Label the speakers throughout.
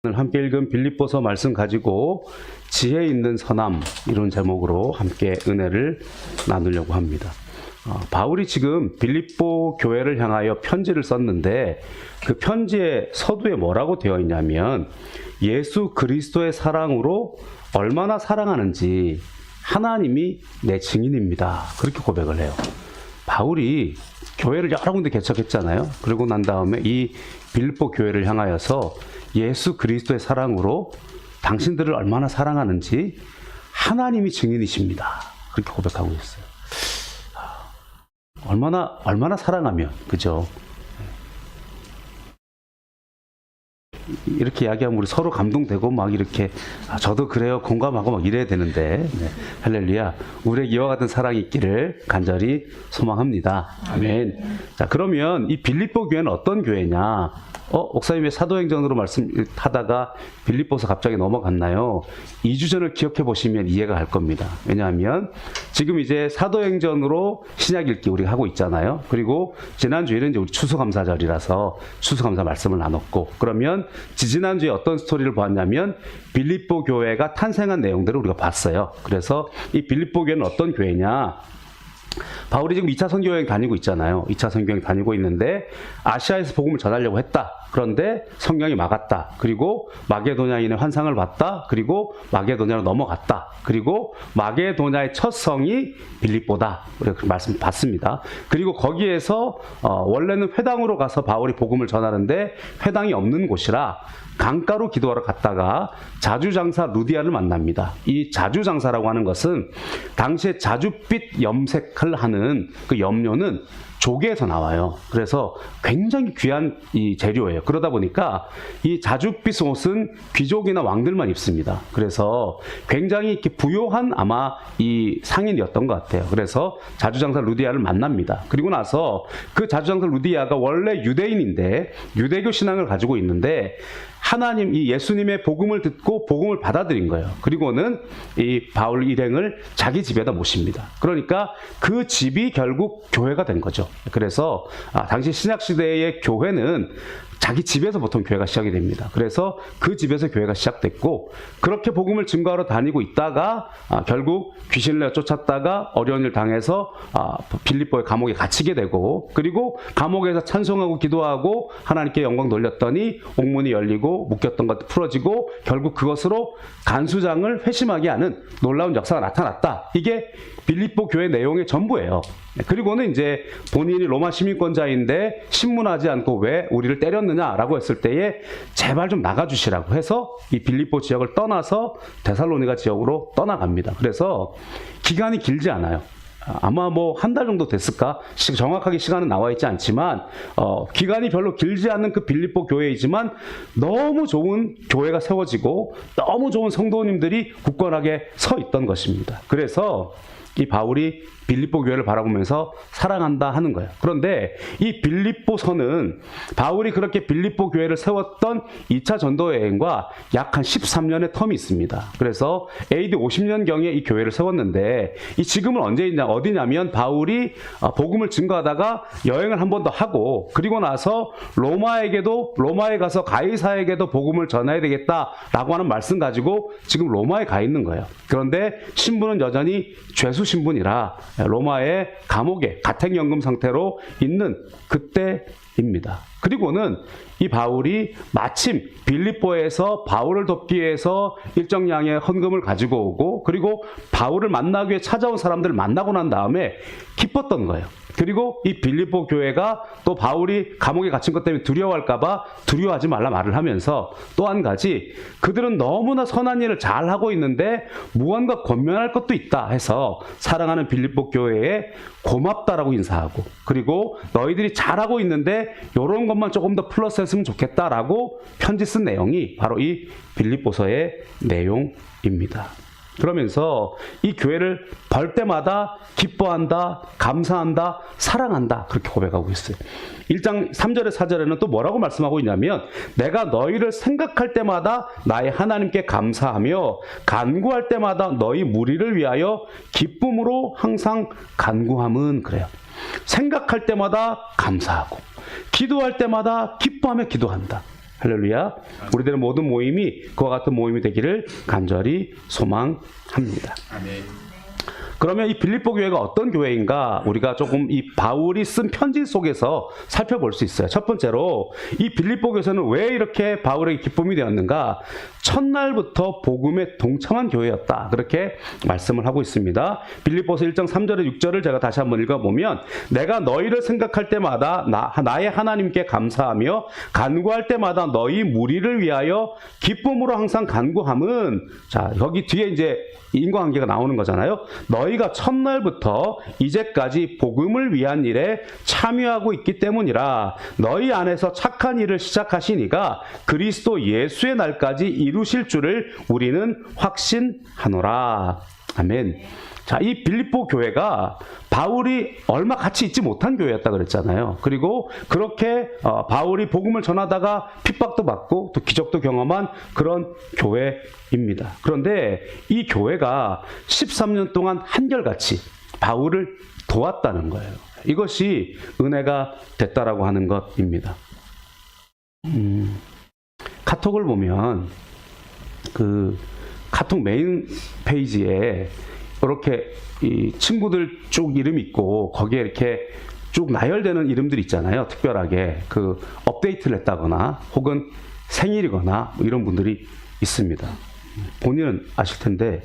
Speaker 1: 오늘 함께 읽은 빌립보서 말씀 가지고 지혜 있는 선함, 이런 제목으로 함께 은혜를 나누려고 합니다. 바울이 지금 빌립보 교회를 향하여 편지를 썼는데 그 편지의 서두에 뭐라고 되어 있냐면 예수 그리스도의 사랑으로 얼마나 사랑하는지 하나님이 내 증인입니다. 그렇게 고백을 해요. 바울이 교회를 여러 군데 개척했잖아요. 그러고 난 다음에 이 빌립보 교회를 향하여서 예수 그리스도의 사랑으로 당신들을 얼마나 사랑하는지 하나님이 증인이십니다. 그렇게 고백하고 있어요. 얼마나 사랑하면, 그죠? 이렇게 이야기하면 우리 서로 감동되고 막 이렇게 저도 그래요 공감하고 막 이래야 되는데 할렐루야, 우리에게 이와 같은 사랑이 있기를 간절히 소망합니다. 아멘. 자, 그러면 이 빌립보 교회는 어떤 교회냐? 목사님의 사도행전으로 말씀하다가 빌립보서 갑자기 넘어갔나요? 2주 전을 기억해 보시면 이해가 갈 겁니다. 왜냐하면 지금 이제 사도행전으로 신약 읽기 우리가 하고 있잖아요. 그리고 지난주에는 이제 우리 추수감사절이라서 추수감사 말씀을 나눴고, 그러면 지지난주에 어떤 스토리를 보았냐면 빌립보 교회가 탄생한 내용들을 우리가 봤어요. 그래서 이 빌립보 교회는 어떤 교회냐? 바울이 지금 2차 선교여행 다니고 있잖아요. 2차 선교여행 다니고 있는데 아시아에서 복음을 전하려고 했다. 그런데 성경이 막았다. 그리고 마게도냐인의 환상을 봤다. 그리고 마게도냐로 넘어갔다. 그리고 마게도냐의 첫 성이 빌립보다. 우리가 그 말씀 봤습니다. 그리고 거기에서 원래는 회당으로 가서 바울이 복음을 전하는데 회당이 없는 곳이라 강가로 기도하러 갔다가 자주장사 루디아를 만납니다. 이 자주장사라고 하는 것은 당시에 자줏빛 염색을 하는 그 염료는 조개에서 나와요. 그래서 굉장히 귀한 이 재료예요. 그러다 보니까 이 자줏빛 옷은 귀족이나 왕들만 입습니다. 그래서 굉장히 이렇게 부요한 아마 이 상인이었던 것 같아요. 그래서 자주장사 루디아를 만납니다. 그리고 나서 그 자주장사 루디아가 원래 유대인인데 유대교 신앙을 가지고 있는데 하나님, 이 예수님의 복음을 듣고 복음을 받아들인 거예요. 그리고는 이 바울 일행을 자기 집에다 모십니다. 그러니까 그 집이 결국 교회가 된 거죠. 그래서 당시 신약시대의 교회는 자기 집에서 보통 교회가 시작이 됩니다. 그래서 그 집에서 교회가 시작됐고, 그렇게 복음을 증거하러 다니고 있다가 결국 귀신을 내어 쫓았다가 어려운 일 당해서 빌립보의 감옥에 갇히게 되고, 그리고 감옥에서 찬송하고 기도하고 하나님께 영광 돌렸더니 옥문이 열리고 묶였던 것도 풀어지고 결국 그것으로 간수장을 회심하게 하는 놀라운 역사가 나타났다. 이게 빌립보 교회 내용의 전부예요. 그리고는 이제 본인이 로마 시민권자인데 신문하지 않고 왜 우리를 때렸느냐라고 했을 때에 제발 좀 나가주시라고 해서 이 빌립보 지역을 떠나서 데살로니가 지역으로 떠나갑니다. 그래서 기간이 길지 않아요. 아마 뭐 한 달 정도 됐을까? 정확하게 시간은 나와 있지 않지만 기간이 별로 길지 않는 그 빌립보 교회이지만 너무 좋은 교회가 세워지고 너무 좋은 성도님들이 굳건하게 서 있던 것입니다. 그래서 이 바울이 빌립보 교회를 바라보면서 사랑한다 하는 거예요. 그런데 이 빌립보서는 바울이 그렇게 빌립보 교회를 세웠던 2차 전도 여행과 약 한 13년의 텀이 있습니다. 그래서 AD 50년경에 이 교회를 세웠는데 이 지금은 언제냐, 어디냐면 바울이 복음을 증거하다가 여행을 한 번 더 하고 그리고 나서 로마에 가서 가이사에게도 복음을 전해야 되겠다라고 하는 말씀 가지고 지금 로마에 가 있는 거예요. 그런데 신분은 여전히 죄수 신분이라 로마의 감옥에 가택연금 상태로 있는 그때입니다. 그리고는 이 바울이 마침 빌립보에서 바울을 돕기 위해서 일정량의 헌금을 가지고 오고 그리고 바울을 만나기 위해 찾아온 사람들을 만나고 난 다음에 기뻤던 거예요. 그리고 이 빌립보 교회가 또 바울이 감옥에 갇힌 것 때문에 두려워할까봐 두려워하지 말라 말을 하면서 또 한 가지, 그들은 너무나 선한 일을 잘하고 있는데 무언가 권면할 것도 있다 해서 사랑하는 빌립보 교회에 고맙다라고 인사하고, 그리고 너희들이 잘하고 있는데 이런 것만 조금 더 플러스 했으면 좋겠다라고 편지 쓴 내용이 바로 이 빌립보서의 내용입니다. 그러면서 이 교회를 볼 때마다 기뻐한다, 감사한다, 사랑한다, 그렇게 고백하고 있어요. 1장 3절에 4절에는 또 뭐라고 말씀하고 있냐면 내가 너희를 생각할 때마다 나의 하나님께 감사하며 간구할 때마다 너희 무리를 위하여 기쁨으로 항상 간구함은, 그래요. 생각할 때마다 감사하고 기도할 때마다 기뻐하며 기도한다. 할렐루야. 우리들의 모든 모임이 그와 같은 모임이 되기를 간절히 소망합니다.
Speaker 2: 아멘.
Speaker 1: 그러면 이 빌립보 교회가 어떤 교회인가 우리가 조금 이 바울이 쓴 편지 속에서 살펴볼 수 있어요. 첫 번째로 이 빌립보 교회에서는 왜 이렇게 바울에게 기쁨이 되었는가? 첫날부터 복음에 동참한 교회였다. 그렇게 말씀을 하고 있습니다. 빌립보서 1장 3절에 6절을 제가 다시 한번 읽어보면 내가 너희를 생각할 때마다 나의 하나님께 감사하며 간구할 때마다 너희 무리를 위하여 기쁨으로 항상 간구함은, 자, 여기 뒤에 이제 인과관계가 나오는 거잖아요. 너희가 첫날부터 이제까지 복음을 위한 일에 참여하고 있기 때문이라. 너희 안에서 착한 일을 시작하시니가 그리스도 예수의 날까지 이루실 줄을 우리는 확신하노라. 아멘. 자, 이 빌립보 교회가 바울이 얼마 같이 있지 못한 교회였다 그랬잖아요. 그리고 그렇게 바울이 복음을 전하다가 핍박도 받고 또 기적도 경험한 그런 교회입니다. 그런데 이 교회가 13년 동안 한결같이 바울을 도왔다는 거예요. 이것이 은혜가 됐다라고 하는 것입니다. 카톡을 보면 그 카톡 메인 페이지에 이렇게 이 친구들 쭉 이름 있고 거기에 이렇게 쭉 나열되는 이름들이 있잖아요. 특별하게 그 업데이트를 했다거나 혹은 생일이거나 뭐 이런 분들이 있습니다. 본인은 아실 텐데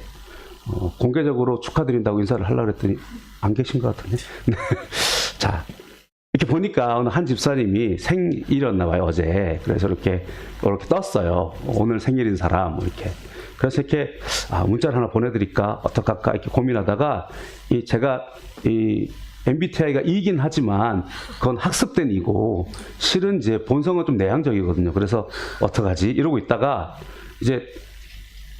Speaker 1: 공개적으로 축하드린다고 인사를 하려고 했더니 안 계신 것 같은데. 자, 이렇게 보니까 오늘 한 집사님이 생일이었나 봐요, 어제. 그래서 이렇게 떴어요. 오늘 생일인 사람 이렇게. 그래서 이렇게 문자를 하나 보내드릴까 어떡할까 이렇게 고민하다가 제가 이 MBTI가 E이긴 하지만 그건 학습된 E고 실은 이제 본성은 좀 내향적이거든요. 그래서 어떡하지 이러고 있다가 이제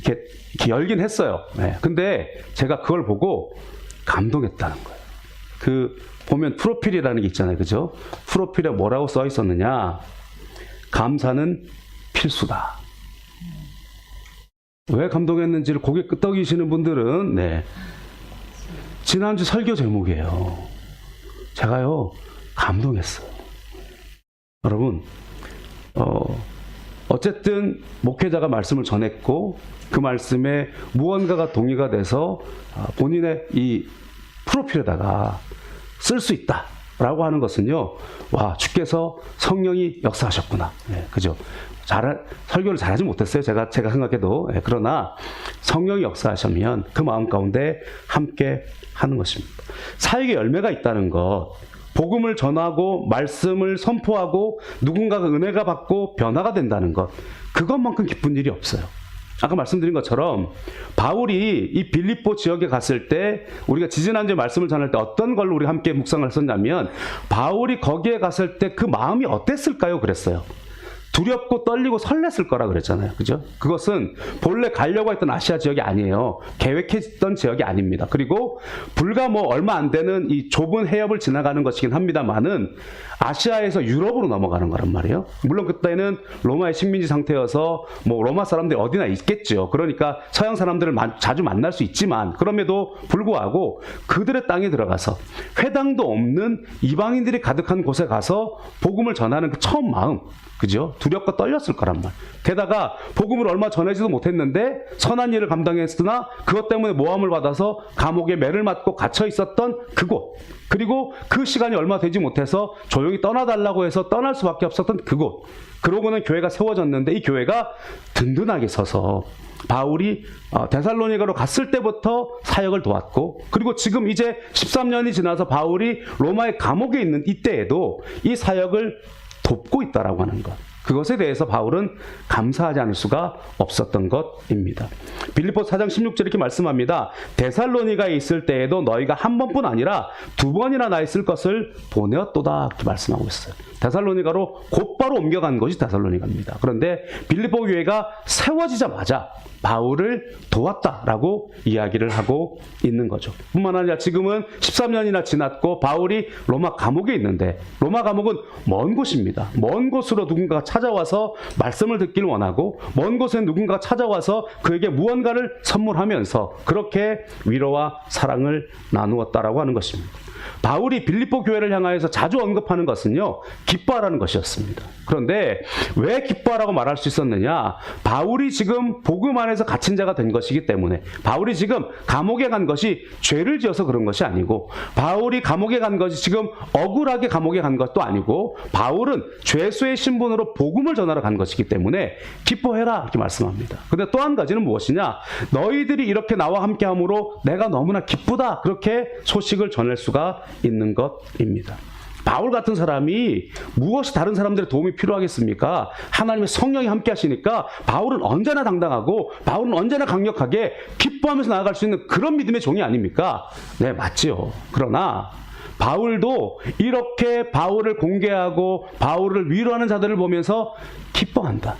Speaker 1: 이렇게 열긴 했어요. 네. 근데 제가 그걸 보고 감동했다는 거예요. 그 보면 프로필이라는 게 있잖아요, 그죠? 프로필에 뭐라고 써 있었느냐? 감사는 필수다. 왜 감동했는지를 고개 끄덕이시는 분들은 지난주 설교 제목이에요. 제가요 감동했어요. 여러분 어쨌든 목회자가 말씀을 전했고 그 말씀에 무언가가 동의가 돼서 본인의 이 프로필에다가 쓸 수 있다라고 하는 것은요, 와, 주께서 성령이 역사하셨구나. 그죠? 설교를 잘하지 못했어요. 제가 생각해도. 그러나 성령이 역사하시면 그 마음 가운데 함께 하는 것입니다. 사역의 열매가 있다는 것, 복음을 전하고 말씀을 선포하고 누군가가 은혜가 받고 변화가 된다는 것, 그것만큼 기쁜 일이 없어요. 아까 말씀드린 것처럼 바울이 이 빌립보 지역에 갔을 때 우리가 지지난주에 말씀을 전할 때 어떤 걸로 우리 함께 묵상을 했었냐면 바울이 거기에 갔을 때 그 마음이 어땠을까요? 그랬어요. 두렵고 떨리고 설렜을 거라 그랬잖아요. 그죠? 그것은 본래 가려고 했던 아시아 지역이 아니에요. 계획했던 지역이 아닙니다. 그리고 불과 얼마 안 되는 이 좁은 해협을 지나가는 것이긴 합니다만은 아시아에서 유럽으로 넘어가는 거란 말이에요. 물론 그때는 로마의 식민지 상태여서 로마 사람들이 어디나 있겠죠. 그러니까 서양 사람들을 자주 만날 수 있지만 그럼에도 불구하고 그들의 땅에 들어가서 회당도 없는 이방인들이 가득한 곳에 가서 복음을 전하는 그 처음 마음, 그죠? 두렵고 떨렸을 거란 말. 게다가 복음을 얼마 전하지도 못했는데 선한 일을 감당했으나 그것 때문에 모함을 받아서 감옥에 매를 맞고 갇혀 있었던 그곳. 그리고 그 시간이 얼마 되지 못해서 조용히 떠나달라고 해서 떠날 수밖에 없었던 그곳. 그러고는 교회가 세워졌는데 이 교회가 든든하게 서서 바울이 데살로니가로 갔을 때부터 사역을 도왔고, 그리고 지금 이제 13년이 지나서 바울이 로마의 감옥에 있는 이때에도 이 사역을 돕고 있다라고 하는 것. 그것에 대해서 바울은 감사하지 않을 수가 없었던 것입니다. 빌립보서 4장 16절 이렇게 말씀합니다. 데살로니가에 있을 때에도 너희가 한 번뿐 아니라 두 번이나 나 있을 것을 보내었도다. 이렇게 말씀하고 있어요. 데살로니가로 곧바로 옮겨간 것이 데살로니가입니다. 그런데 빌립보 교회가 세워지자마자 바울을 도왔다라고 이야기를 하고 있는 거죠. 뿐만 아니라 지금은 13년이나 지났고 바울이 로마 감옥에 있는데 로마 감옥은 먼 곳입니다. 먼 곳으로 누군가가 찾아와서 말씀을 듣길 원하고 먼 곳에 누군가가 찾아와서 그에게 무언가를 선물하면서 그렇게 위로와 사랑을 나누었다라고 하는 것입니다. 바울이 빌립보 교회를 향하여서 자주 언급하는 것은요, 기뻐하라는 것이었습니다. 그런데 왜 기뻐하라고 말할 수 있었느냐? 바울이 지금 복음 안에서 갇힌 자가 된 것이기 때문에, 바울이 지금 감옥에 간 것이 죄를 지어서 그런 것이 아니고, 바울이 감옥에 간 것이 지금 억울하게 감옥에 간 것도 아니고, 바울은 죄수의 신분으로 복음을 전하러 간 것이기 때문에 기뻐해라 이렇게 말씀합니다. 근데 또 한 가지는 무엇이냐? 너희들이 이렇게 나와 함께함으로 내가 너무나 기쁘다, 그렇게 소식을 전할 수가 있는 것입니다. 바울 같은 사람이 무엇이 다른 사람들의 도움이 필요하겠습니까? 하나님의 성령이 함께 하시니까 바울은 언제나 당당하고, 바울은 언제나 강력하게 기뻐하면서 나아갈 수 있는 그런 믿음의 종이 아닙니까? 네, 맞지요. 그러나 바울도 이렇게 바울을 공개하고 바울을 위로하는 자들을 보면서 기뻐한다.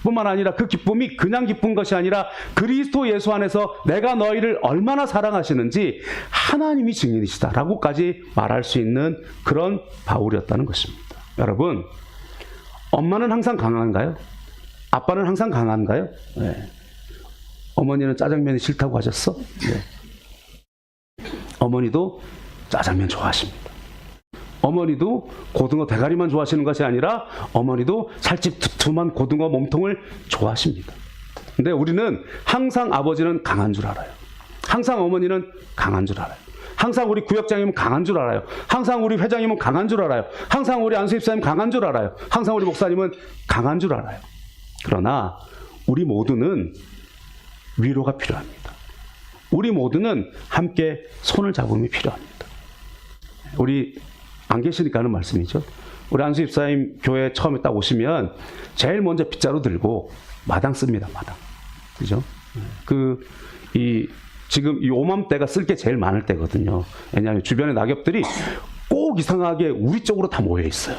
Speaker 1: 뿐만 아니라 그 기쁨이 그냥 기쁜 것이 아니라 그리스도 예수 안에서 내가 너희를 얼마나 사랑하시는지 하나님이 증인이시다라고까지 말할 수 있는 그런 바울이었다는 것입니다. 여러분, 엄마는 항상 강한가요? 아빠는 항상 강한가요? 네. 어머니는 짜장면이 싫다고 하셨어? 네. 어머니도 짜장면 좋아하십니다. 어머니도 고등어 대가리만 좋아하시는 것이 아니라 어머니도 살집 두툼한 고등어 몸통을 좋아하십니다. 근데 우리는 항상 아버지는 강한 줄 알아요. 항상 어머니는 강한 줄 알아요. 항상 우리 구역장님은 강한 줄 알아요. 항상 우리 회장님은 강한 줄 알아요. 항상 우리 안수집사님 강한 줄 알아요. 항상 우리 목사님은 강한 줄 알아요. 그러나 우리 모두는 위로가 필요합니다. 우리 모두는 함께 손을 잡음이 필요합니다. 우리 안 계시니까 하는 말씀이죠. 우리 안수 집사님 교회 처음에 딱 오시면 제일 먼저 빗자루 들고 마당 씁니다. 마당. 그죠? 지금 이 오맘때가 쓸 게 제일 많을 때거든요. 왜냐하면 주변에 낙엽들이 꼭 이상하게 우리 쪽으로 다 모여 있어요.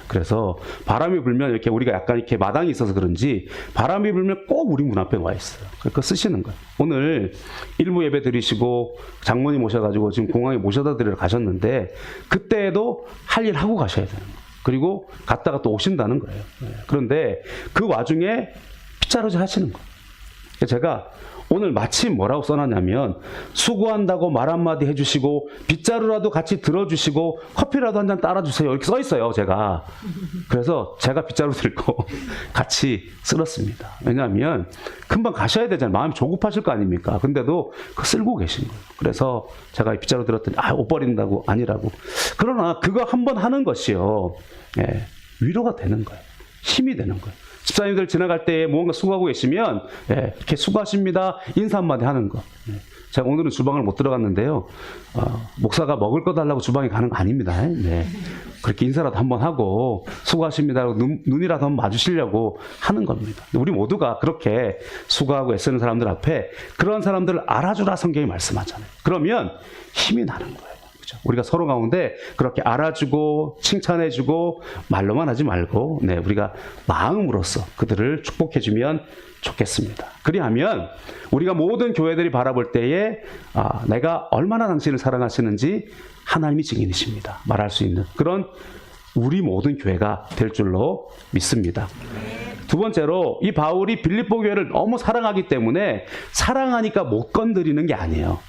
Speaker 1: 그래서 바람이 불면 이렇게 우리가 약간 이렇게 마당이 있어서 그런지 바람이 불면 꼭 우리 문 앞에 와 있어요. 그러니까 쓰시는 거예요. 오늘 일부 예배 드리시고 장모님 오셔가지고 지금 공항에 모셔다 드리러 가셨는데 그때에도 할 일 하고 가셔야 되는 거예요. 그리고 갔다가 또 오신다는 거예요. 그런데 그 와중에 빗자루질 하시는 거예요. 제가 오늘 마침 뭐라고 써놨냐면 수고한다고 말 한마디 해주시고 빗자루라도 같이 들어주시고 커피라도 한 잔 따라주세요 이렇게 써있어요. 제가 그래서 제가 빗자루 들고 같이 쓸었습니다. 왜냐하면 금방 가셔야 되잖아요. 마음이 조급하실 거 아닙니까? 근데도 쓸고 계신 거예요. 그래서 제가 빗자루 들었더니 옷 버린다고 아니라고. 그러나 그거 한번 하는 것이요, 위로가 되는 거예요. 힘이 되는 거예요. 집사님들 지나갈 때 무언가 수고하고 계시면 이렇게 수고하십니다 인사 한마디 하는 거. 제가 오늘은 주방을 못 들어갔는데요, 목사가 먹을 거 달라고 주방에 가는 거 아닙니다. 그렇게 인사라도 한번 하고 수고하십니다 눈이라도 한번 마주시려고 하는 겁니다. 우리 모두가 그렇게 수고하고 애쓰는 사람들 앞에 그런 사람들을 알아주라 성경이 말씀하잖아요. 그러면 힘이 나는 거예요. 우리가 서로 가운데 그렇게 알아주고 칭찬해주고 말로만 하지 말고 우리가 마음으로써 그들을 축복해주면 좋겠습니다. 그리하면 우리가 모든 교회들이 바라볼 때에 내가 얼마나 당신을 사랑하시는지 하나님이 증인이십니다 말할 수 있는 그런 우리 모든 교회가 될 줄로 믿습니다. 두 번째로 이 바울이 빌립보 교회를 너무 사랑하기 때문에 사랑하니까 못 건드리는 게 아니에요.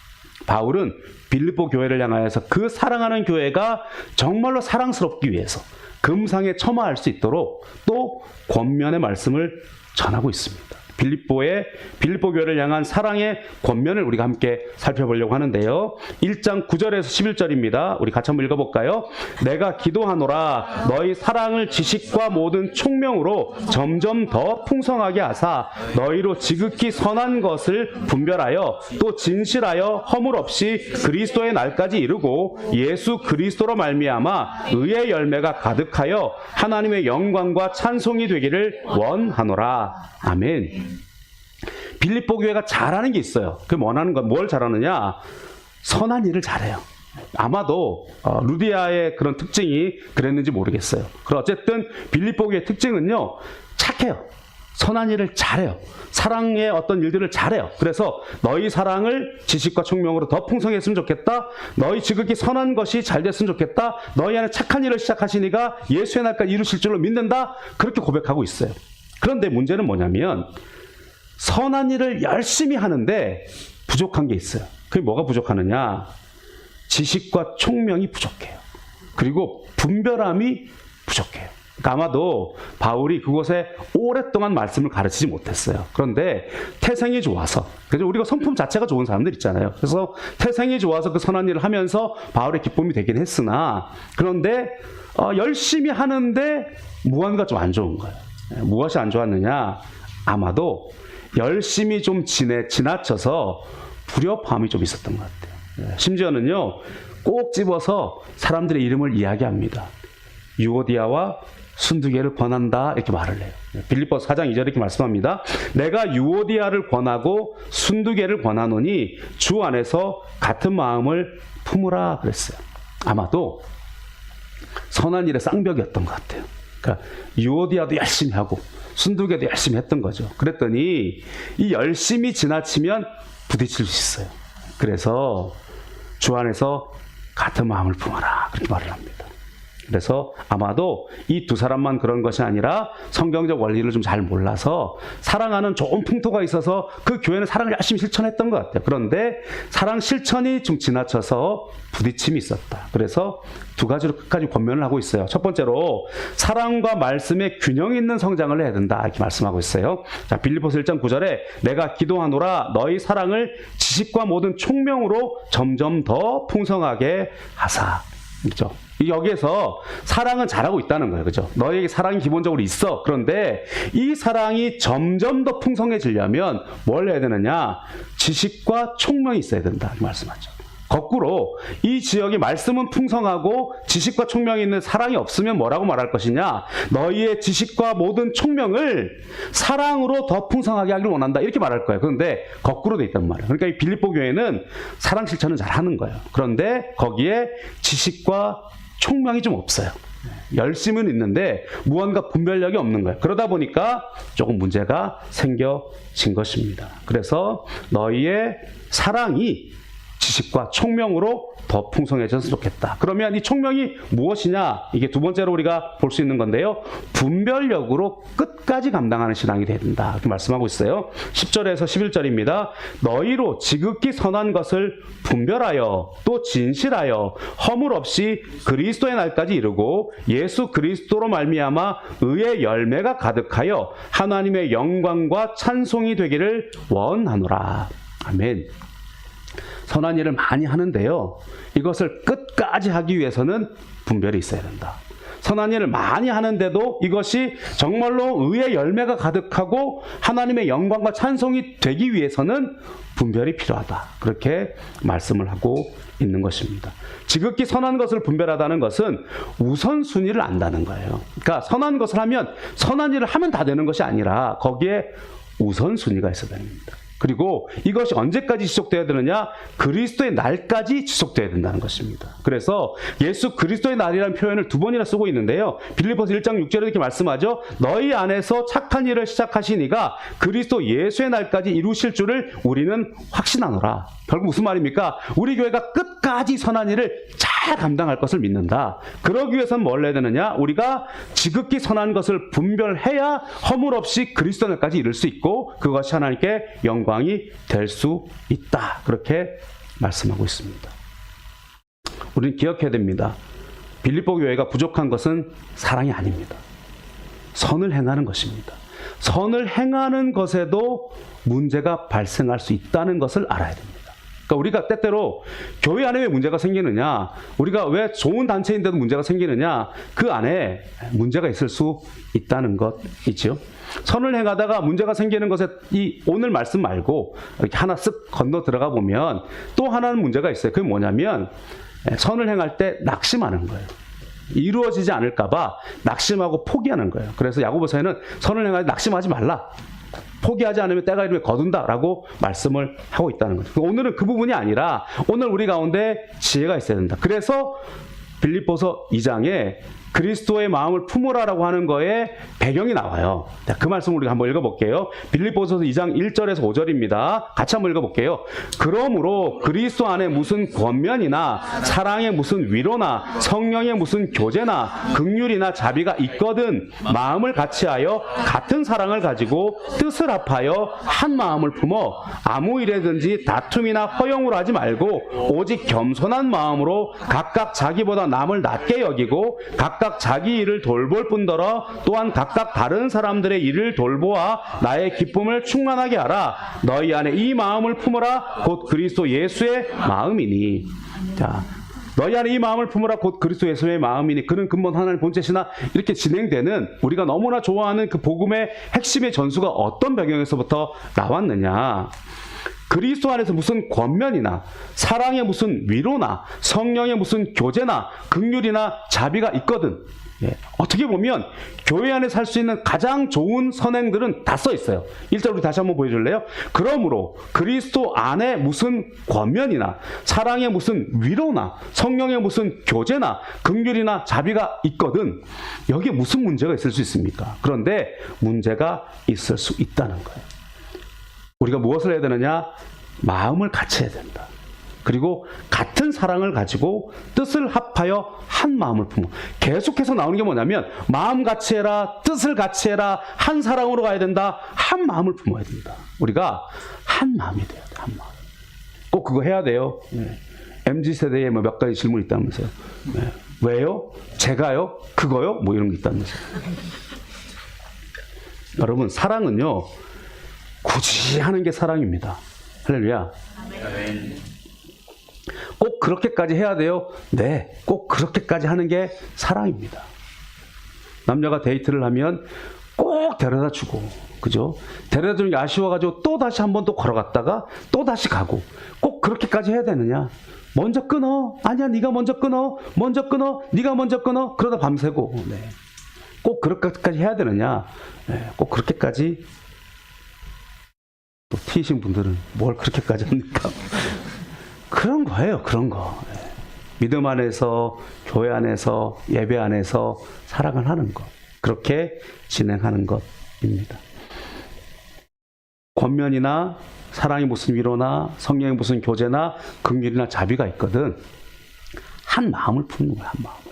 Speaker 1: 바울은 빌립보 교회를 향하여서 그 사랑하는 교회가 정말로 사랑스럽기 위해서 금상에 처마할 수 있도록 또 권면의 말씀을 전하고 있습니다. 빌립보 교회를 향한 사랑의 권면을 우리가 함께 살펴보려고 하는데요. 1장 9절에서 11절입니다. 우리 같이 한번 읽어볼까요? 내가 기도하노라 너희 사랑을 지식과 모든 총명으로 점점 더 풍성하게 하사 너희로 지극히 선한 것을 분별하여 또 진실하여 허물 없이 그리스도의 날까지 이르고 예수 그리스도로 말미암아 의의 열매가 가득하여 하나님의 영광과 찬송이 되기를 원하노라. 아멘. 빌립보 교회가 잘하는 게 있어요. 그게 원하는 건 뭘 잘하느냐? 선한 일을 잘해요. 아마도 루디아의 그런 특징이 그랬는지 모르겠어요. 그럼 어쨌든 빌립보 교회의 특징은요, 착해요. 선한 일을 잘해요. 사랑의 어떤 일들을 잘해요. 그래서 너희 사랑을 지식과 총명으로 더 풍성했으면 좋겠다. 너희 지극히 선한 것이 잘 됐으면 좋겠다. 너희 안에 착한 일을 시작하시니까 예수의 날까지 이루실 줄로 믿는다. 그렇게 고백하고 있어요. 그런데 문제는 뭐냐면 선한 일을 열심히 하는데 부족한 게 있어요. 그게 뭐가 부족하느냐? 지식과 총명이 부족해요. 그리고 분별함이 부족해요. 그러니까 아마도 바울이 그곳에 오랫동안 말씀을 가르치지 못했어요. 그런데 태생이 좋아서, 그래서 우리가 성품 자체가 좋은 사람들 있잖아요. 그래서 태생이 좋아서 그 선한 일을 하면서 바울의 기쁨이 되긴 했으나, 그런데 열심히 하는데 무언가 좀 안 좋은 거예요. 무엇이 안 좋았느냐? 아마도 열심히 좀 지나쳐서 불협화음이 좀 있었던 것 같아요. 심지어는요, 꼭 집어서 사람들의 이름을 이야기합니다. 유오디아와 순두개를 권한다, 이렇게 말을 해요. 빌립보서 4장 2절에 이렇게 말씀합니다. 내가 유오디아를 권하고 순두개를 권하노니 주 안에서 같은 마음을 품으라 그랬어요. 아마도 선한 일의 쌍벽이었던 것 같아요. 그러니까 유오디아도 열심히 하고 순두개도 열심히 했던 거죠. 그랬더니 이 열심히 지나치면 부딪힐 수 있어요. 그래서 주 안에서 같은 마음을 품어라, 그렇게 말을 합니다. 그래서 아마도 이 두 사람만 그런 것이 아니라 성경적 원리를 좀 잘 몰라서 사랑하는 좋은 풍토가 있어서 그 교회는 사랑을 열심히 실천했던 것 같아요. 그런데 사랑 실천이 좀 지나쳐서 부딪힘이 있었다. 그래서 두 가지로 끝까지 권면을 하고 있어요. 첫 번째로 사랑과 말씀의 균형 있는 성장을 해야 된다, 이렇게 말씀하고 있어요. 자, 빌립보서 1장 9절에 내가 기도하노라 너희 사랑을 지식과 모든 총명으로 점점 더 풍성하게 하사. 그렇죠? 여기에서 사랑은 잘하고 있다는 거예요. 그죠? 너에게 사랑이 기본적으로 있어. 그런데 이 사랑이 점점 더 풍성해지려면 뭘 해야 되느냐? 지식과 총명이 있어야 된다, 말씀하죠. 거꾸로 이 지역의 말씀은 풍성하고 지식과 총명이 있는 사랑이 없으면 뭐라고 말할 것이냐? 너희의 지식과 모든 총명을 사랑으로 더 풍성하게 하기를 원한다, 이렇게 말할 거예요. 그런데 거꾸로 돼 있단 말이에요. 그러니까 이 빌립보 교회는 사랑 실천은 잘하는 거예요. 그런데 거기에 지식과 총명이 좀 없어요. 열심은 있는데 무언가 분별력이 없는 거예요. 그러다 보니까 조금 문제가 생겨진 것입니다. 그래서 너희의 사랑이 지식과 총명으로 더 풍성해졌으면 좋겠다. 그러면 이 총명이 무엇이냐? 이게 두 번째로 우리가 볼 수 있는 건데요. 분별력으로 끝까지 감당하는 신앙이 돼야 된다, 이렇게 말씀하고 있어요. 10절에서 11절입니다. 너희로 지극히 선한 것을 분별하여 또 진실하여 허물 없이 그리스도의 날까지 이르고 예수 그리스도로 말미암아 의의 열매가 가득하여 하나님의 영광과 찬송이 되기를 원하노라. 아멘. 선한 일을 많이 하는데요, 이것을 끝까지 하기 위해서는 분별이 있어야 된다. 선한 일을 많이 하는데도 이것이 정말로 의의 열매가 가득하고 하나님의 영광과 찬송이 되기 위해서는 분별이 필요하다, 그렇게 말씀을 하고 있는 것입니다. 지극히 선한 것을 분별하다는 것은 우선순위를 안다는 거예요. 그러니까 선한 것을 하면, 선한 일을 하면 다 되는 것이 아니라 거기에 우선순위가 있어야 됩니다. 그리고 이것이 언제까지 지속되어야 되느냐? 그리스도의 날까지 지속되어야 된다는 것입니다. 그래서 예수 그리스도의 날이라는 표현을 두 번이나 쓰고 있는데요. 빌립보서 1장 6절에 이렇게 말씀하죠. 너희 안에서 착한 일을 시작하신 이가 그리스도 예수의 날까지 이루실 줄을 우리는 확신하노라. 결국 무슨 말입니까? 우리 교회가 끝까지 선한 일을 잘 감당할 것을 믿는다. 그러기 위해서는 뭘 해야 되느냐? 우리가 지극히 선한 것을 분별해야 허물 없이 그리스도 날까지 이룰 수 있고 그것이 하나님께 영광이 될 수 있다, 그렇게 말씀하고 있습니다. 우리는 기억해야 됩니다. 빌립보 교회가 부족한 것은 사랑이 아닙니다. 선을 행하는 것입니다. 선을 행하는 것에도 문제가 발생할 수 있다는 것을 알아야 됩니다. 그러니까 우리가 때때로 교회 안에 왜 문제가 생기느냐, 우리가 왜 좋은 단체인데도 문제가 생기느냐, 그 안에 문제가 있을 수 있다는 것이죠. 선을 행하다가 문제가 생기는 것에 이 오늘 말씀 말고 이렇게 하나 쓱 건너 들어가 보면 또 하나는 문제가 있어요. 그게 뭐냐면 선을 행할 때 낙심하는 거예요. 이루어지지 않을까 봐 낙심하고 포기하는 거예요. 그래서 야고보서에는 선을 행할 때 낙심하지 말라, 포기하지 않으면 때가 이르면 거둔다라고 말씀을 하고 있다는 거죠. 오늘은 그 부분이 아니라 오늘 우리 가운데 지혜가 있어야 된다. 그래서 빌립보서 2장에 그리스도의 마음을 품으라라고 하는 거에 배경이 나와요. 자, 그 말씀을 우리가 한번 읽어볼게요. 빌립보서서 2장 1절에서 5절입니다. 같이 한번 읽어볼게요. 그러므로 그리스도 안에 무슨 권면이나 사랑의 무슨 위로나 성령의 무슨 교제나 긍휼이나 자비가 있거든 마음을 같이하여 같은 사랑을 가지고 뜻을 합하여 한 마음을 품어 아무 일에든지 다툼이나 허영으로 하지 말고 오직 겸손한 마음으로 각각 자기보다 남을 낮게 여기고 각각 자기 일을 돌볼 뿐더러 또한 각각 다른 사람들의 일을 돌보아 나의 기쁨을 충만하게 하라. 너희 안에 이 마음을 품으라. 곧 그리스도 예수의 마음이니. 자, 너희 안에 이 마음을 품으라. 곧 그리스도 예수의 마음이니. 그는 근본 하나님 본체시나. 이렇게 진행되는 우리가 너무나 좋아하는 그 복음의 핵심의 전수가 어떤 배경에서부터 나왔느냐. 그리스도 안에서 무슨 권면이나 사랑의 무슨 위로나 성령의 무슨 교제나 긍휼이나 자비가 있거든. 예. 어떻게 보면 교회 안에 살 수 있는 가장 좋은 선행들은 다 써 있어요. 1절 우리 다시 한번 보여줄래요? 그러므로 그리스도 안에 무슨 권면이나 사랑의 무슨 위로나 성령의 무슨 교제나 긍휼이나 자비가 있거든. 여기에 무슨 문제가 있을 수 있습니까? 그런데 문제가 있을 수 있다는 거예요. 우리가 무엇을 해야 되느냐? 마음을 같이 해야 된다. 그리고 같은 사랑을 가지고 뜻을 합하여 한 마음을 품어. 계속해서 나오는 게 뭐냐면 마음 같이 해라, 뜻을 같이 해라, 한 사랑으로 가야 된다, 한 마음을 품어야 된다. 우리가 한 마음이 돼야 돼. 한 마음. 꼭 그거 해야 돼요. 네. MZ세대에 뭐 몇 가지 질문이 있다면서요. 네. 왜요? 제가요? 그거요? 뭐 이런 게 있다면서요. 여러분, 사랑은요 굳이 하는 게 사랑입니다. 할렐루야. 꼭 그렇게까지 해야 돼요? 네, 꼭 그렇게까지 하는 게 사랑입니다. 남녀가 데이트를 하면 꼭 데려다 주고, 그죠? 데려다 주는 게 아쉬워가지고 또 다시 한 번 또 걸어갔다가 또 다시 가고, 꼭 그렇게까지 해야 되느냐? 먼저 끊어. 아니야, 네가 먼저 끊어. 먼저 끊어. 네가 먼저 끊어. 그러다 밤새고. 네. 꼭 그렇게까지 해야 되느냐? 네, 꼭 그렇게까지. 또 T이신 분들은 뭘 그렇게까지 합니까? 그런 거예요, 그런 거. 믿음 안에서, 교회 안에서, 예배 안에서 사랑을 하는 것. 그렇게 진행하는 것입니다. 권면이나 사랑이 무슨 위로나 성령의 무슨 교제나 긍휼이나 자비가 있거든. 한 마음을 품는 거야, 한 마음을.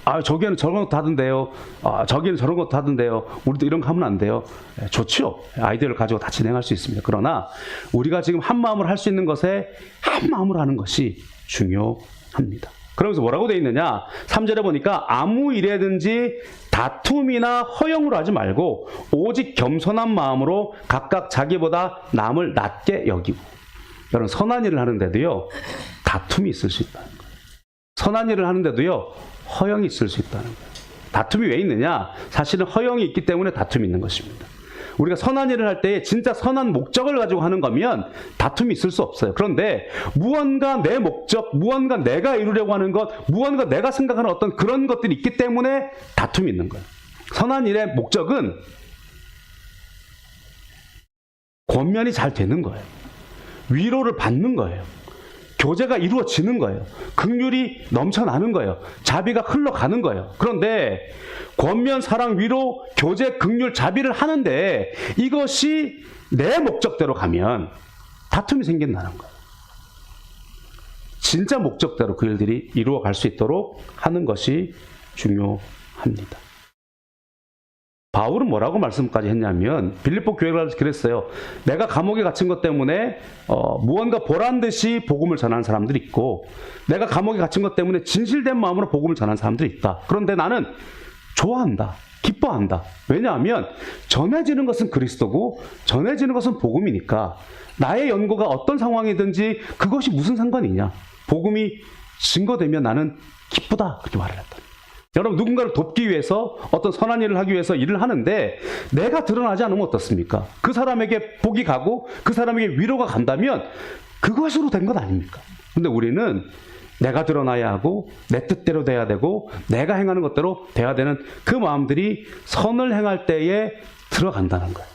Speaker 1: 아, 저기에는 저런 것도 하던데요. 아, 저기에는 저런 것도 하던데요. 우리도 이런 거 하면 안 돼요. 좋죠. 아이디어를 가지고 다 진행할 수 있습니다. 그러나 우리가 지금 한 마음으로 할 수 있는 것에 한 마음으로 하는 것이 중요합니다. 그러면서 뭐라고 되어 있느냐? 3절에 보니까 아무 일에든지 다툼이나 허영으로 하지 말고 오직 겸손한 마음으로 각각 자기보다 남을 낮게 여기고. 여러분, 선한 일을 하는데도요 다툼이 있을 수 있다는 거예요. 선한 일을 하는데도요 허영이 있을 수 있다는 거예요. 다툼이 왜 있느냐? 사실은 허영이 있기 때문에 다툼이 있는 것입니다. 우리가 선한 일을 할 때 진짜 선한 목적을 가지고 하는 거면 다툼이 있을 수 없어요. 그런데 무언가 내 목적, 무언가 내가 이루려고 하는 것, 무언가 내가 생각하는 어떤 그런 것들이 있기 때문에 다툼이 있는 거예요. 선한 일의 목적은 권면이 잘 되는 거예요. 위로를 받는 거예요. 교제가 이루어지는 거예요. 긍휼이 넘쳐나는 거예요. 자비가 흘러가는 거예요. 그런데 권면, 사랑, 위로, 교제, 긍휼, 자비를 하는데 이것이 내 목적대로 가면 다툼이 생긴다는 거예요. 진짜 목적대로 그 일들이 이루어갈 수 있도록 하는 것이 중요합니다. 바울은 뭐라고 말씀까지 했냐면 빌립보 교회가 그랬어요. 내가 감옥에 갇힌 것 때문에 무언가 보란듯이 복음을 전하는 사람들이 있고 내가 감옥에 갇힌 것 때문에 진실된 마음으로 복음을 전하는 사람들이 있다. 그런데 나는 좋아한다. 기뻐한다. 왜냐하면 전해지는 것은 그리스도고 전해지는 것은 복음이니까 나의 연고가 어떤 상황이든지 그것이 무슨 상관이냐. 복음이 증거되면 나는 기쁘다. 그렇게 말을 했다. 여러분, 누군가를 돕기 위해서 어떤 선한 일을 하기 위해서 일을 하는데 내가 드러나지 않으면 어떻습니까? 그 사람에게 복이 가고 그 사람에게 위로가 간다면 그것으로 된 것 아닙니까? 근데 우리는 내가 드러나야 하고 내 뜻대로 돼야 되고 내가 행하는 것대로 돼야 되는 그 마음들이 선을 행할 때에 들어간다는 거예요.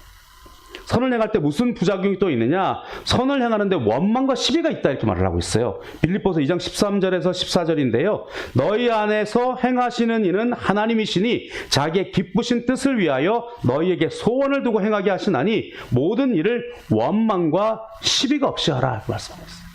Speaker 1: 선을 행할 때 무슨 부작용이 또 있느냐? 선을 행하는데 원망과 시비가 있다 이렇게 말을 하고 있어요. 빌립보서 2장 13절에서 14절인데요. 너희 안에서 행하시는 이는 하나님이시니 자기의 기쁘신 뜻을 위하여 너희에게 소원을 두고 행하게 하시나니 모든 일을 원망과 시비가 없이 하라 이렇게 말씀하고 있어요.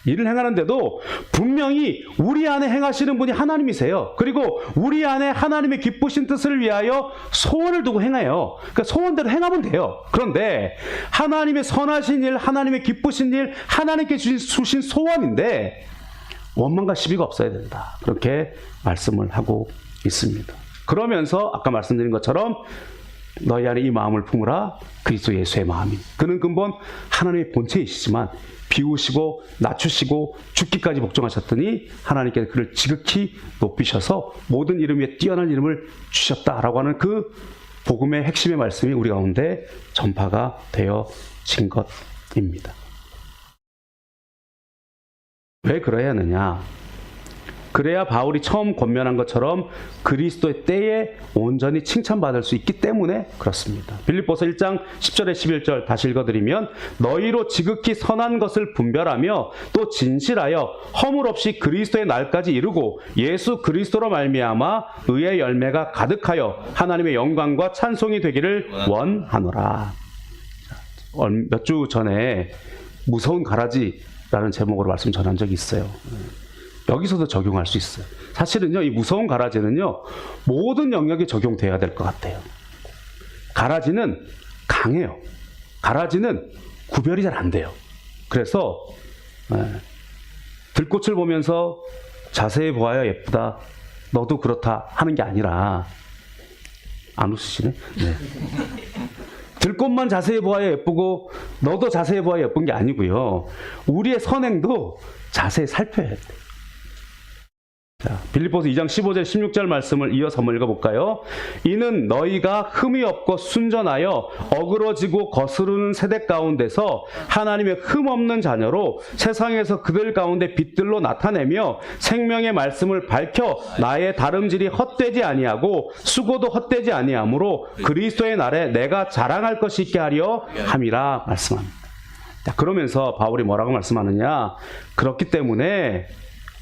Speaker 1: 일을 행하는데도 분명히 우리 안에 행하시는 분이 하나님이세요. 그리고 우리 안에 하나님의 기쁘신 뜻을 위하여 소원을 두고 행해요. 그러니까 소원대로 행하면 돼요. 그런데 하나님의 선하신 일, 하나님의 기쁘신 일, 하나님께 주신 소원인데 원망과 시비가 없어야 된다. 그렇게 말씀을 하고 있습니다. 그러면서 아까 말씀드린 것처럼 너희 안에 이 마음을 품으라. 그리스도 예수의 마음이. 그는 근본 하나님의 본체이시지만 비우시고 낮추시고 죽기까지 복종하셨더니 하나님께서 그를 지극히 높이셔서 모든 이름 위에 뛰어난 이름을 주셨다라고 하는 그 복음의 핵심의 말씀이 우리 가운데 전파가 되어진 것입니다. 왜 그래야 하느냐? 그래야 바울이 처음 권면한 것처럼 그리스도의 때에 온전히 칭찬받을 수 있기 때문에 그렇습니다. 빌립보서 1장 10절에 11절 다시 읽어드리면 너희로 지극히 선한 것을 분별하며 또 진실하여 허물 없이 그리스도의 날까지 이루고 예수 그리스도로 말미암아 의의 열매가 가득하여 하나님의 영광과 찬송이 되기를 원하노라. 몇 주 전에 무서운 가라지라는 제목으로 말씀 전한 적이 있어요. 여기서도 적용할 수 있어요. 사실은요, 이 무서운 가라지는요, 모든 영역에 적용돼야 될 것 같아요. 가라지는 강해요. 가라지는 구별이 잘 안 돼요. 그래서 들꽃을 보면서 자세히 보아야 예쁘다, 너도 그렇다 하는 게 아니라, 안 웃으시네? 네. 들꽃만 자세히 보아야 예쁘고 너도 자세히 보아야 예쁜 게 아니고요. 우리의 선행도 자세히 살펴야 돼요. 자, 빌립보서 2장 15절 16절 말씀을 이어서 한번 읽어볼까요? 이는 너희가 흠이 없고 순전하여 어그러지고 거스르는 세대 가운데서 하나님의 흠 없는 자녀로 세상에서 그들 가운데 빛들로 나타내며 생명의 말씀을 밝혀 나의 다름질이 헛되지 아니하고 수고도 헛되지 아니하므로 그리스도의 날에 내가 자랑할 것이 있게 하려 함이라 말씀합니다. 자, 그러면서 바울이 뭐라고 말씀하느냐? 그렇기 때문에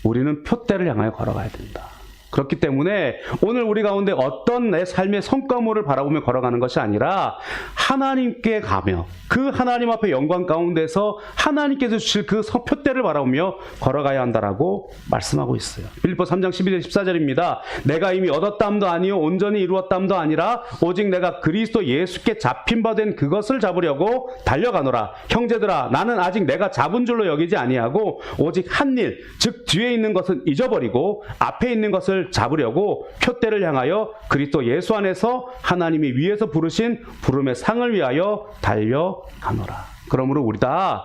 Speaker 1: 우리는 표대를 향하여 걸어가야 된다. 그렇기 때문에 오늘 우리 가운데 어떤 내 삶의 성과물을 바라보며 걸어가는 것이 아니라 하나님께 가며 그 하나님 앞에 영광 가운데서 하나님께서 주실 그 표대를 바라보며 걸어가야 한다라고 말씀하고 있어요. 빌립보서 3장 12절 14절입니다. 내가 이미 얻었담도 아니요 온전히 이루었담도 아니라 오직 내가 그리스도 예수께 잡힌 바 된 그것을 잡으려고 달려가노라. 형제들아 나는 아직 내가 잡은 줄로 여기지 아니하고 오직 한 일 즉 뒤에 있는 것은 잊어버리고 앞에 있는 것을 잡으려고 표대를 향하여 그리스도 예수 안에서 하나님이 위에서 부르신 부름의 상을 위하여 달려가노라. 그러므로 우리 다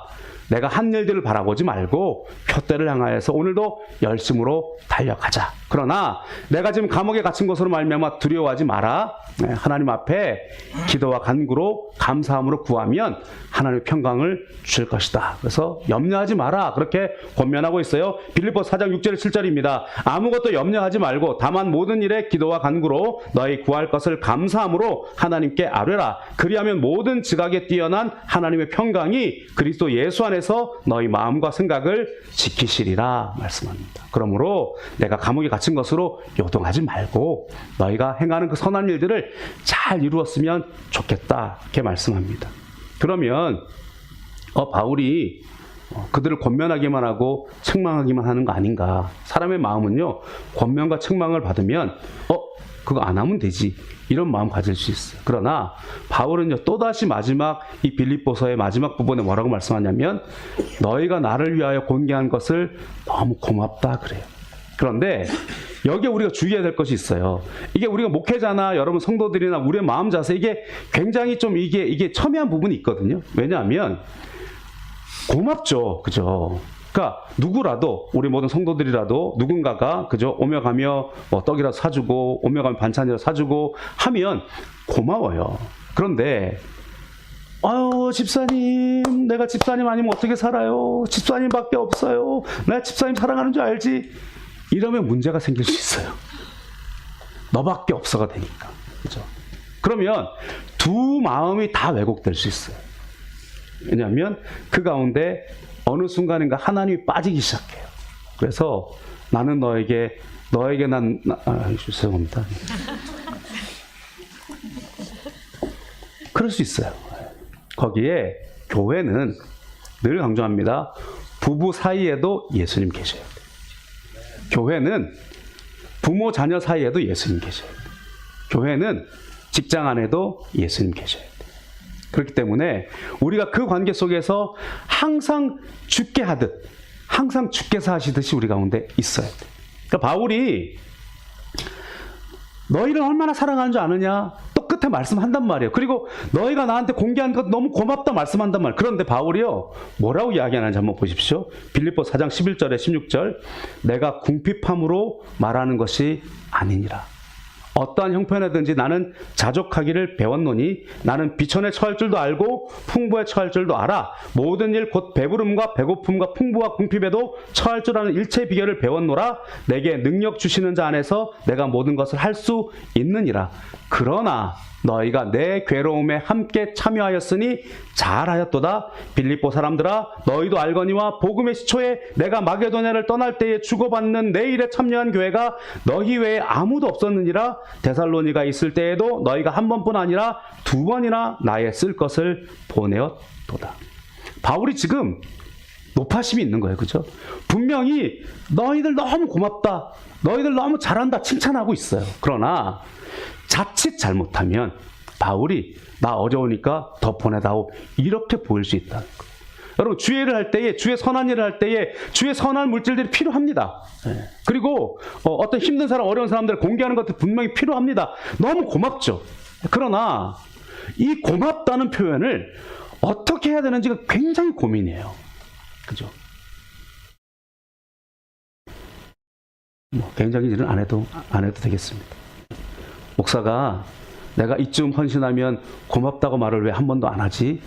Speaker 1: 내가 한 일들을 바라보지 말고 표대를 향하여서 오늘도 열심으로 달려가자. 그러나 내가 지금 감옥에 갇힌 것으로 말미암아 두려워하지 마라. 하나님 앞에 기도와 간구로 감사함으로 구하면 하나님의 평강을 주실 것이다. 그래서 염려하지 마라. 그렇게 권면하고 있어요. 빌립보서 4장 6절 7절입니다. 아무것도 염려하지 말고 다만 모든 일에 기도와 간구로 너희 구할 것을 감사함으로 하나님께 아뢰라. 그리하면 모든 지각에 뛰어난 하나님의 평강이 그리스도 예수 안에서 너희 마음과 생각을 지키시리라 말씀합니다. 그러므로 내가 감옥에 갇힌 것으로 요동하지 말고 너희가 행하는 그 선한 일들을 잘 이루었으면 좋겠다 이렇게 말씀합니다. 그러면 바울이 그들을 권면하기만 하고 책망하기만 하는 거 아닌가? 사람의 마음은요 권면과 책망을 받으면 그거 안 하면 되지 이런 마음 가질 수 있어요. 그러나 바울은요 또다시 마지막 이 빌립보서의 마지막 부분에 뭐라고 말씀하냐면 너희가 나를 위하여 공개한 것을 너무 고맙다 그래요. 그런데 여기에 우리가 주의해야 될 것이 있어요. 이게 우리가 목회자나 여러분 성도들이나 우리의 마음 자세 이게 굉장히 좀 이게 첨예한 부분이 있거든요. 왜냐하면 고맙죠, 그죠? 그러니까 누구라도 우리 모든 성도들이라도 누군가가 그죠 오며 가며 뭐 떡이라도 사주고 오며 가며 반찬이라도 사주고 하면 고마워요. 그런데 아유 집사님 내가 집사님 아니면 어떻게 살아요? 집사님밖에 없어요. 내가 집사님 사랑하는 줄 알지? 이러면 문제가 생길 수 있어요. 너밖에 없어가 되니까. 그죠? 그러면 두 마음이 다 왜곡될 수 있어요. 왜냐하면 그 가운데 어느 순간인가 하나님이 빠지기 시작해요. 그래서 나는 너에게 죄송합니다. 그럴 수 있어요. 거기에 교회는 늘 강조합니다. 부부 사이에도 예수님 계셔야 돼요. 교회는 부모 자녀 사이에도 예수님 계셔야 돼요. 교회는 직장 안에도 예수님 계셔야 돼요. 그렇기 때문에 우리가 그 관계 속에서 항상 죽게 하듯, 항상 죽게 사시듯이 우리 가운데 있어야 돼요. 그러니까 바울이 너희를 얼마나 사랑하는 줄 아느냐? 또 끝에 말씀한단 말이에요. 그리고 너희가 나한테 공개한 것 너무 고맙다 말씀한단 말이에요. 그런데 바울이요, 뭐라고 이야기하는지 한번 보십시오. 빌립보 4장 11절에 16절. 내가 궁핍함으로 말하는 것이 아니니라. 어떠한 형편이든지 나는 자족하기를 배웠노니 나는 비천에 처할 줄도 알고 풍부에 처할 줄도 알아. 모든 일 곧 배부름과 배고픔과 풍부와 궁핍에도 처할 줄 아는 일체의 비결을 배웠노라. 내게 능력 주시는 자 안에서 내가 모든 것을 할 수 있느니라. 그러나 너희가 내 괴로움에 함께 참여하였으니 잘하였도다. 빌립보 사람들아, 너희도 알거니와 복음의 시초에 내가 마게도냐를 떠날 때에 주고받는 내 일에 참여한 교회가 너희 외에 아무도 없었느니라. 데살로니가 있을 때에도 너희가 한 번뿐 아니라 두 번이나 나의 쓸 것을 보내었도다. 바울이 지금 높아심이 있는 거예요. 그죠? 분명히 너희들 너무 고맙다, 너희들 너무 잘한다 칭찬하고 있어요. 그러나 자칫 잘못하면 바울이 나 어려우니까 더 보내다오 이렇게 보일 수 있다는 거예요. 여러분, 주의 일을 할 때에, 주의 선한 일을 할 때에 주의 선한 물질들이 필요합니다. 그리고 어떤 힘든 사람, 어려운 사람들 공개하는 것도 분명히 필요합니다. 너무 고맙죠. 그러나 이 고맙다는 표현을 어떻게 해야 되는지가 굉장히 고민이에요. 그죠? 굉장히 일은 안 해도 되겠습니다. 목사가 내가 이쯤 헌신하면 고맙다고 말을 왜 한 번도 안 하지?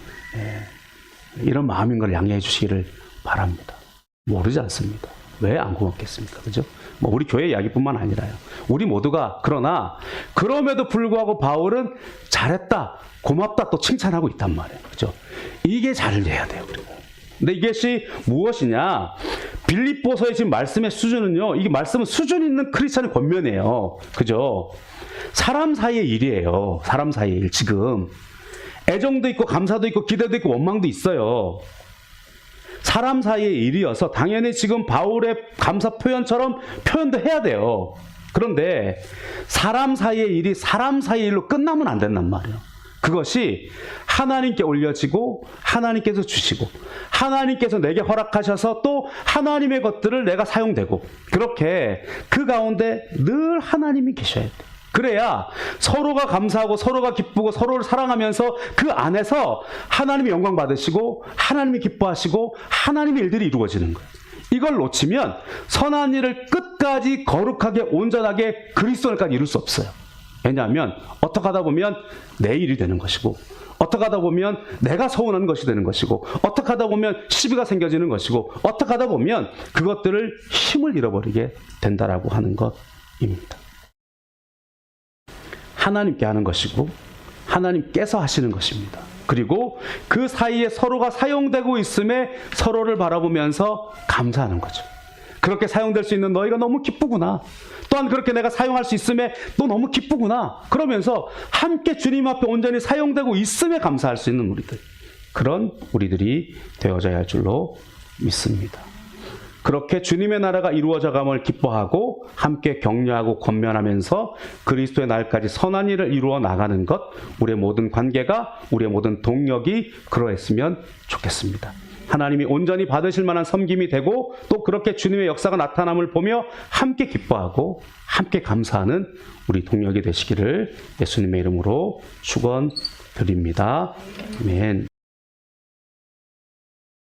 Speaker 1: 이런 마음인 걸 양해해 주시기를 바랍니다. 모르지 않습니다. 왜 안 고맙겠습니까? 그죠? 우리 교회 이야기뿐만 아니라요. 우리 모두가, 그러나 그럼에도 불구하고 바울은 잘했다, 고맙다 또 칭찬하고 있단 말이에요. 그죠? 이게 잘 돼야 돼요, 우리가. 근데 이것이 무엇이냐? 빌립보서의 지금 말씀의 수준은요, 이게 말씀은 수준 있는 크리스찬의 권면이에요. 그죠? 사람 사이의 일이에요. 사람 사이의 일. 지금 애정도 있고 감사도 있고 기대도 있고 원망도 있어요. 사람 사이의 일이어서 당연히 지금 바울의 감사 표현처럼 표현도 해야 돼요. 그런데 사람 사이의 일이 사람 사이의 일로 끝나면 안 된단 말이에요. 그것이 하나님께 올려지고 하나님께서 주시고 하나님께서 내게 허락하셔서 또 하나님의 것들을 내가 사용되고, 그렇게 그 가운데 늘 하나님이 계셔야 돼요. 그래야 서로가 감사하고 서로가 기쁘고 서로를 사랑하면서 그 안에서 하나님이 영광 받으시고 하나님이 기뻐하시고 하나님의 일들이 이루어지는 거예요. 이걸 놓치면 선한 일을 끝까지 거룩하게 온전하게 그리스도인까지 이룰 수 없어요. 왜냐하면 어떻게 하다 보면 내 일이 되는 것이고, 어떻게 하다 보면 내가 서운한 것이 되는 것이고, 어떻게 하다 보면 시비가 생겨지는 것이고, 어떻게 하다 보면 그것들을 힘을 잃어버리게 된다라고 하는 것입니다. 하나님께 하는 것이고 하나님께서 하시는 것입니다. 그리고 그 사이에 서로가 사용되고 있음에 서로를 바라보면서 감사하는 거죠. 그렇게 사용될 수 있는 너희가 너무 기쁘구나. 또한 그렇게 내가 사용할 수 있음에 또 너무 기쁘구나. 그러면서 함께 주님 앞에 온전히 사용되고 있음에 감사할 수 있는 우리들. 그런 우리들이 되어져야 할 줄로 믿습니다. 그렇게 주님의 나라가 이루어져감을 기뻐하고 함께 격려하고 권면하면서 그리스도의 날까지 선한 일을 이루어 나가는 것, 우리의 모든 관계가, 우리의 모든 동력이 그러했으면 좋겠습니다. 하나님이 온전히 받으실 만한 섬김이 되고 또 그렇게 주님의 역사가 나타남을 보며 함께 기뻐하고 함께 감사하는 우리 동력이 되시기를 예수님의 이름으로 축원드립니다. 아멘.